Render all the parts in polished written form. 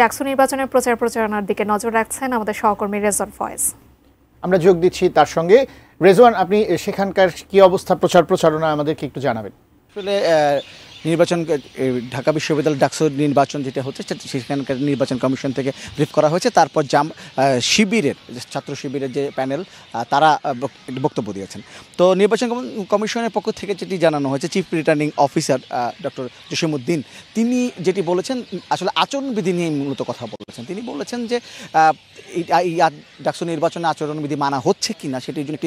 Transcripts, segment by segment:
ডাকসু নির্বাচনের প্রচার প্রচারণার দিকে নজর রাখছেন আমাদের সহকর্মী রেজওয়ান ফয়েজ। আমরা যোগ দিচ্ছি তার সঙ্গে। রেজওয়ান, আপনি সেখানকার কি অবস্থা প্রচার প্রচারণা আমাদেরকে একটু জানাবেন। আসলে নির্বাচন ঢাকা বিশ্ববিদ্যালয় ডাকসু নির্বাচন যেটা হচ্ছে সেখানকার নির্বাচন কমিশন থেকে ব্রিফ করা হয়েছে। তারপর শিবিরের ছাত্র শিবিরের যে প্যানেল তারা বক্তব্য দিয়েছেন। তো নির্বাচন কমিশনের পক্ষ থেকে যেটি জানানো হয়েছে, chief returning officer doctor Jasimuddin তিনি যেটি বলেছেন, আসলে আচরণবিধি নিয়ে মূলত কথা বলেছেন। তিনি বলেছেন যে এই ডাকসু নির্বাচনে আচরণবিধি মানা হচ্ছে কি না সেটির জন্য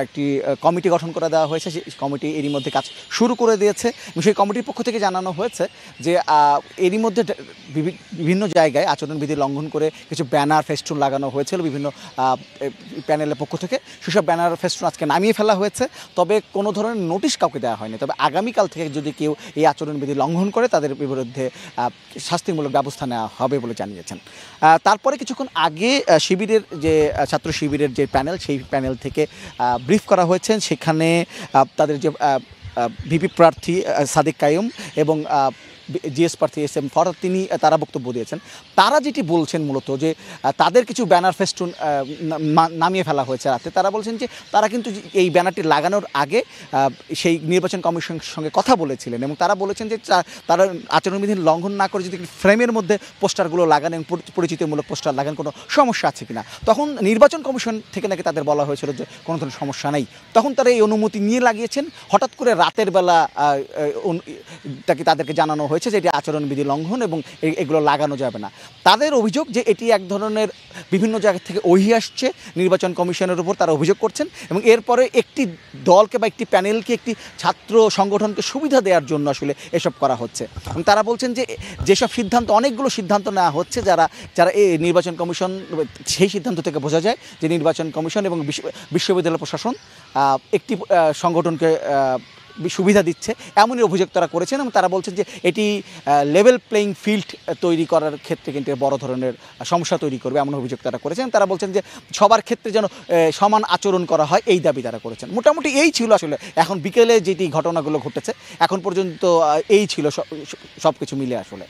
একটি কমিটি গঠন করে দেওয়া হয়েছে। সেই কমিটি এরই মধ্যে কাজ শুরু করে দিয়েছে। সেই কমিটির পক্ষ থেকে জানানো হয়েছে যে এরই মধ্যে বিভিন্ন জায়গায় আচরণবিধি লঙ্ঘন করে কিছু ব্যানার ফেস্টুন লাগানো হয়েছিল বিভিন্ন প্যানেলের পক্ষ থেকে। সেসব ব্যানার ফেস্টুন আজকে নামিয়ে ফেলা হয়েছে, তবে কোনো ধরনের নোটিশ কাউকে দেওয়া হয়নি। তবে আগামীকাল থেকে যদি কেউ এই আচরণবিধি লঙ্ঘন করে তাদের বিরুদ্ধে শাস্তিমূলক ব্যবস্থা নেওয়া হবে বলে জানিয়েছেন। তারপরে কিছুক্ষণ আগে শিবিরের যে ছাত্র শিবিরের যে প্যানেল, সেই প্যানেল থেকে ব্রিফ করা হয়েছে। সেখানে তাদের যে ভিপি প্রার্থী সাদিক কাইয়ুম এবং জিএস প্রার্থী এস এম ফরহাদ তারা বক্তব্য দিয়েছেন। তারা যেটি বলছেন মূলত যে তাদের কিছু ব্যানার ফেস্টুন নামিয়ে ফেলা হয়েছে রাতে। তারা বলছেন যে তারা কিন্তু এই ব্যানারটি লাগানোর আগে সেই নির্বাচন কমিশনের সঙ্গে কথা বলেছিলেন এবং তারা বলেছেন যে তারা আচরণবিধি লঙ্ঘন না করে যদি ফ্রেমের মধ্যে পোস্টারগুলো লাগান এবং পরিচিতিমূলক পোস্টার লাগান কোনো সমস্যা আছে কিনা। তখন নির্বাচন কমিশন থেকে নাকি তাদের বলা হয়েছিল যে কোনো ধরনের সমস্যা নেই। তখন তারা এই অনুমতি নিয়ে লাগিয়েছেন। হঠাৎ করে রাতের বেলা তাকে তাদেরকে জানানো হয়েছে যে এটি আচরণবিধি লঙ্ঘন এবং এগুলো লাগানো যাবে না। তাদের অভিযোগ যে এটি এক ধরনের বিভিন্ন জায়গা থেকে ওহি আসছে নির্বাচন কমিশনের উপর, তারা অভিযোগ করছেন এবং এরপরে একটি দলকে বা একটি প্যানেলকে, একটি ছাত্র সংগঠনকে সুবিধা দেওয়ার জন্য আসলে এসব করা হচ্ছে। এবং তারা বলছেন যে যেসব সিদ্ধান্ত, অনেকগুলো সিদ্ধান্ত নেওয়া হচ্ছে যারা এই নির্বাচন কমিশন, সেই সিদ্ধান্ত থেকে বোঝা যায় যে নির্বাচন কমিশন এবং বিশ্ববিদ্যালয় প্রশাসন একটি সংগঠনকে সুবিধা দিচ্ছে, এমনই অভিযোগ তারা করেছেন। এবং তারা বলছেন যে এটি লেভেল প্লেইং ফিল্ড তৈরি করার ক্ষেত্রে কিন্তু বড় ধরনের সমস্যা তৈরি করবে, এমন অভিযোগ তারা করেছেন। তারা বলছেন যে সবার ক্ষেত্রে যেন সমান আচরণ করা হয়, এই দাবি তারা করেছেন। মোটামুটি এই ছিল আসলে এখন বিকেলে যেটি ঘটনাগুলো ঘটেছে, এখন পর্যন্ত এই ছিল সব কিছু মিলে আসলে।